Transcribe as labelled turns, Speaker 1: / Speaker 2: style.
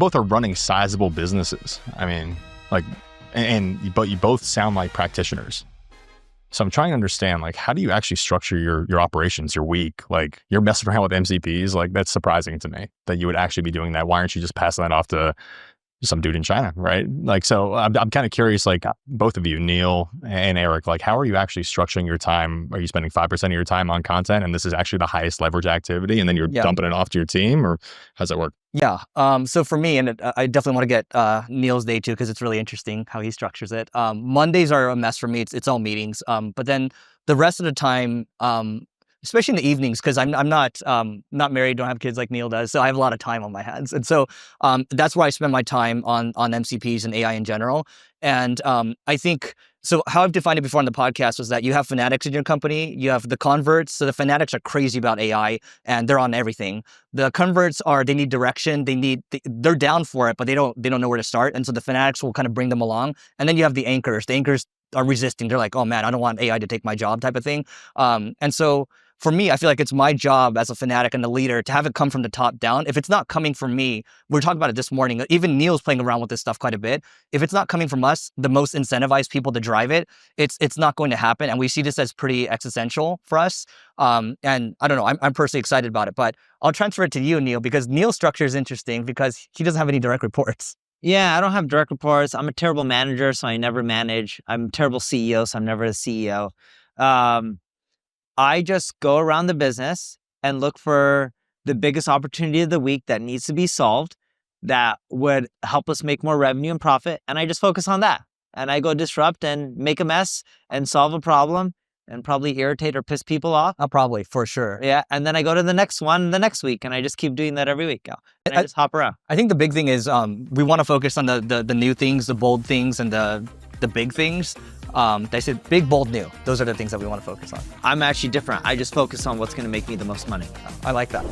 Speaker 1: both are running sizable businesses. I mean, like, but you both sound like practitioners. So I'm trying to understand, like, how do you actually structure your operations, your week? Like, you're messing around with MCPs. Like, that's surprising to me that you would actually be doing that. Why aren't you just passing that off to some dude in China, right? Like, so I'm kind of curious, like, both of you, Neil and Eric, like, how are you actually structuring your time? Are you spending 5% of your time on content and this is actually the highest leverage activity and then you're dumping it off to your team, or how's that work?
Speaker 2: Yeah. So for me, and I definitely want to get Neil's day too, because it's really interesting how he structures it. Mondays are a mess for me. It's all meetings. But then the rest of the time, especially in the evenings, because I'm not married, don't have kids like Neil does, so I have a lot of time on my hands, and so that's where I spend my time on MCPs and AI in general. And I think so. How I've defined it before on the podcast was that you have Fanatics in your company, you have the converts. So the Fanatics are crazy about AI and they're on everything. The converts they need direction, they're down for it, but they don't know where to start, and so the Fanatics will kind of bring them along. And then you have the anchors. The anchors are resisting. They're like, oh man, I don't want AI to take my job, type of thing. And so for me, I feel like it's my job as a fanatic and a leader to have it come from the top down. If it's not coming from me, we were talking about it this morning, even Neil's playing around with this stuff quite a bit. If it's not coming from us, the most incentivized people to drive it, it's not going to happen. And we see this as pretty existential for us. And I don't know, I'm personally excited about it, but I'll transfer it to you, Neil, because Neil's structure is interesting because he doesn't have any direct reports.
Speaker 3: Yeah, I don't have direct reports. I'm a terrible manager, so I never manage. I'm a terrible CEO, so I'm never a CEO. I just go around the business and look for the biggest opportunity of the week that needs to be solved that would help us make more revenue and profit. And I just focus on that. And I go disrupt and make a mess and solve a problem and probably irritate or piss people off.
Speaker 2: Probably, for sure.
Speaker 3: Yeah. And then I go to the next one the next week, and I just keep doing that every week now. And I just hop around.
Speaker 2: I think the big thing is we want to focus on the new things, the bold things, and the big things. They said big, bold, new. Those are the things that we want to focus on.
Speaker 3: I'm actually different. I just focus on what's going to make me the most money.
Speaker 2: I like that.